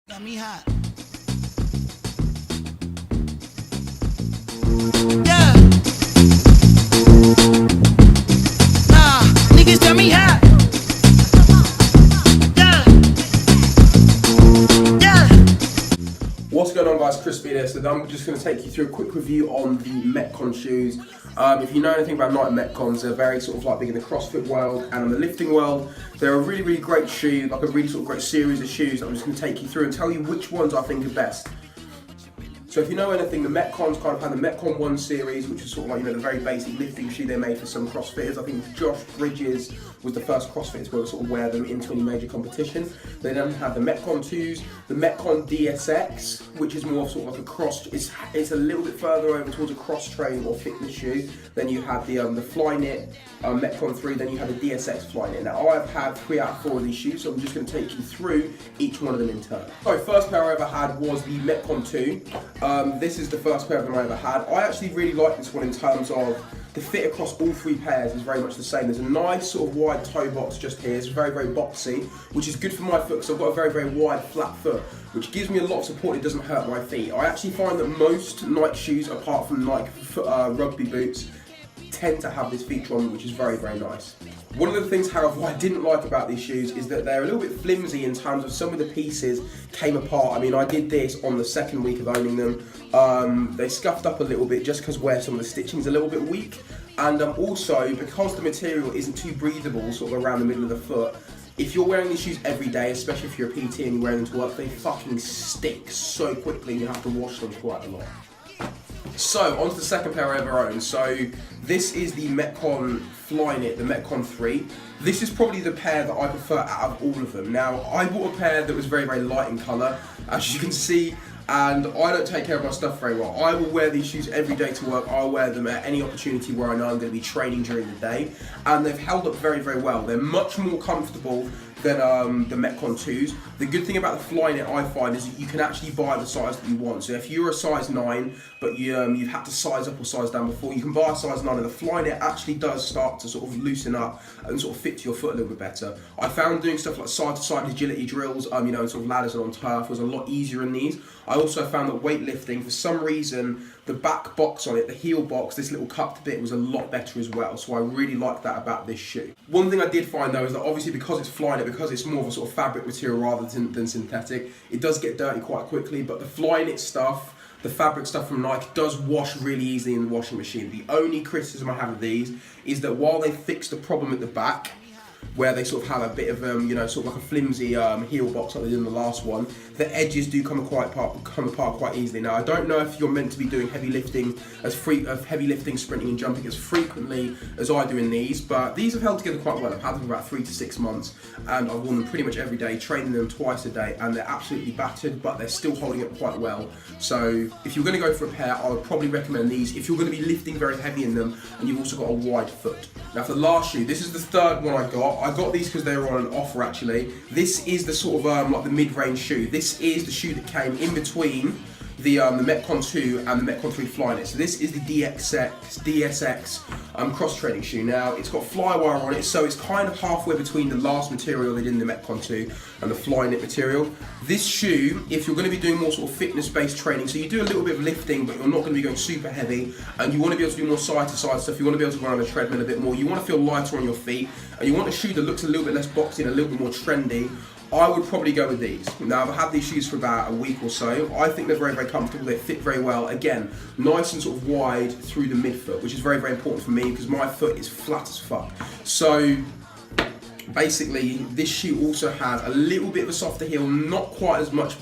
Got me hot. Yeah. Nah, niggas got me hot. Yeah. Yeah. What's going on, guys? Chris here. So I'm just going to take you through a quick review on the Metcon shoes. If you know anything about Nike Metcons, they're very sort of like big in the CrossFit world and in the lifting world. They're a really, really great shoe, like a really sort of great series of shoes that I'm just going to take you through and tell you which ones I think are best. So if you know anything, the Metcons kind of had the Metcon 1 series, which is sort of like, you know, the very basic lifting shoe they made for some CrossFitters. I think Josh Bridges was the first CrossFitters to sort of wear them into any major competition. They then have the Metcon 2's, the Metcon DSX, which is more sort of like a cross, it's a little bit further over towards a cross-train or fitness shoe. Then you have the Flyknit Metcon 3, then you have the DSX Flyknit. Now I've had 3 out of 4 of these shoes, so I'm just going to take you through each one of them in turn. So first pair I ever had was the Metcon 2. This is the first pair of them I ever had. I actually really like this one in terms of the fit across all 3 pairs is very much the same. There's a nice sort of wide toe box just here. It's very, very boxy, which is good for my foot because I've got a very, very wide flat foot, which gives me a lot of support. It doesn't hurt my feet. I actually find that most Nike shoes, apart from Nike rugby boots, tend to have this feature on them, which is very, very nice. One of the things, however, I didn't like about these shoes is that they're a little bit flimsy in terms of some of the pieces came apart. I mean, I did this on the second week of owning them. They scuffed up a little bit just because where some of the stitching is a little bit weak. And also, because the material isn't too breathable sort of around the middle of the foot, if you're wearing these shoes every day, especially if you're a PT and you're wearing them to work, they fucking stick so quickly and you have to wash them quite a lot. So, on to the second pair I ever owned. So, this is the Metcon Flyknit, the Metcon 3. This is probably the pair that I prefer out of all of them. Now, I bought a pair that was very, very light in colour, as you can see, and I don't take care of my stuff very well. I will wear these shoes every day to work. I'll wear them at any opportunity where I know I'm going to be training during the day, and they've held up very, very well. They're much more comfortable than the Metcon 2's. The good thing about the Flyknit I find is that you can actually buy the size that you want. So if you're a size 9, but you've had to size up or size down before, you can buy a size 9, and the Flyknit actually does start to sort of loosen up and sort of fit to your foot a little bit better. I found doing stuff like side-to-side agility drills, you know, and sort of ladders and on turf was a lot easier in these. I also found that weightlifting, for some reason, the back box on it, the heel box, this little cupped bit was a lot better as well. So I really like that about this shoe. One thing I did find though is that obviously because it's Flyknit, because it's more of a sort of fabric material rather than synthetic, it does get dirty quite quickly, but the Flyknit stuff, the fabric stuff from Nike does wash really easily in the washing machine. The only criticism I have of these is that while they fix the problem at the back, where they sort of have a bit of, you know, sort of like a flimsy heel box like they did in the last one, the edges do come apart quite easily. Now, I don't know if you're meant to be doing heavy lifting, sprinting and jumping as frequently as I do in these, but these have held together quite well. I've had them for about 3 to 6 months, and I've worn them pretty much every day, training them twice a day, and they're absolutely battered, but they're still holding up quite well. So, if you're going to go for a pair, I would probably recommend these if you're going to be lifting very heavy in them, and you've also got a wide foot. Now, for the last shoe, this is the third one I got. I got these because they were on an offer actually. This is the sort of like the mid-range shoe. This is the shoe that came in between the Metcon 2 and the Metcon 3 Flyknit. So this is the DSX cross-training shoe. Now, it's got Flywire on it, so it's kind of halfway between the last material they did in the Metcon 2 and the Flyknit material. This shoe, if you're going to be doing more sort of fitness-based training, so you do a little bit of lifting, but you're not going to be going super heavy, and you want to be able to do more side-to-side stuff, you want to be able to run on a treadmill a bit more, you want to feel lighter on your feet, and you want a shoe that looks a little bit less boxy and a little bit more trendy, I would probably go with these. Now, I've had these shoes for about a week or so. I think they're very, very comfortable. They fit very well. Again, nice and sort of wide through the midfoot, which is very, very important for me because my foot is flat as fuck. So, basically, this shoe also has a little bit of a softer heel, not quite as much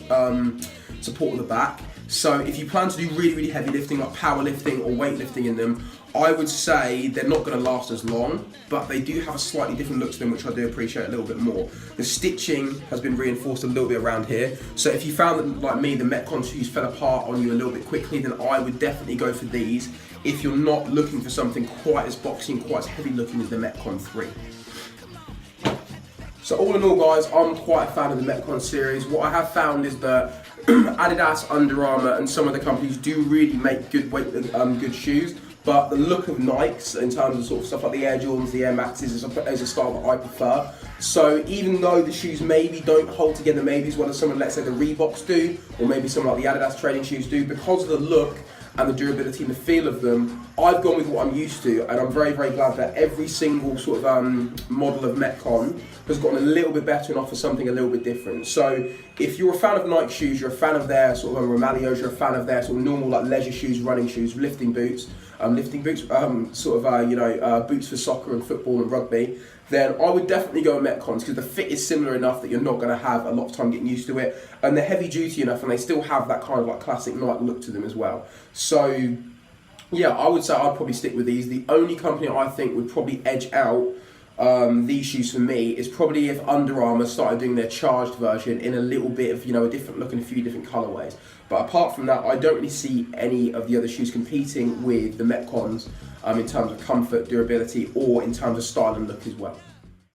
support at the back. So if you plan to do really, really heavy lifting, like powerlifting or weightlifting in them, I would say they're not going to last as long, but they do have a slightly different look to them, which I do appreciate a little bit more. The stitching has been reinforced a little bit around here, so if you found that, like me, the Metcon shoes fell apart on you a little bit quickly, then I would definitely go for these if you're not looking for something quite as boxy and quite as heavy looking as the Metcon 3. So all in all, guys, I'm quite a fan of the Metcon series. What I have found is that Adidas, Under Armour and some other companies do really make good shoes. but the look of Nikes in terms of sort of stuff like the Air Jordans, the Air Maxes is a style that I prefer. So even though the shoes maybe don't hold together maybe as well as someone, let's say the Reeboks do, or maybe some like the Adidas training shoes do, because of the look and the durability and the feel of them, I've gone with what I'm used to, and I'm very, very glad that every single sort of model of Metcon has gotten a little bit better and offers something a little bit different. So if you're a fan of Nike shoes, you're a fan of their sort of Romaleos, you're a fan of their sort of normal like leisure shoes, running shoes, lifting boots, boots for soccer and football and rugby, then I would definitely go with Metcons, because the fit is similar enough that you're not going to have a lot of time getting used to it, and they're heavy duty enough, and they still have that kind of like classic Nike look to them as well. So yeah, I would say I'd probably stick with these. The only company I think would probably edge out these shoes for me is probably if Under Armour started doing their charged version in a little bit of, a different look and a few different colourways. But apart from that, I don't really see any of the other shoes competing with the Metcons in terms of comfort, durability, or in terms of style and look as well.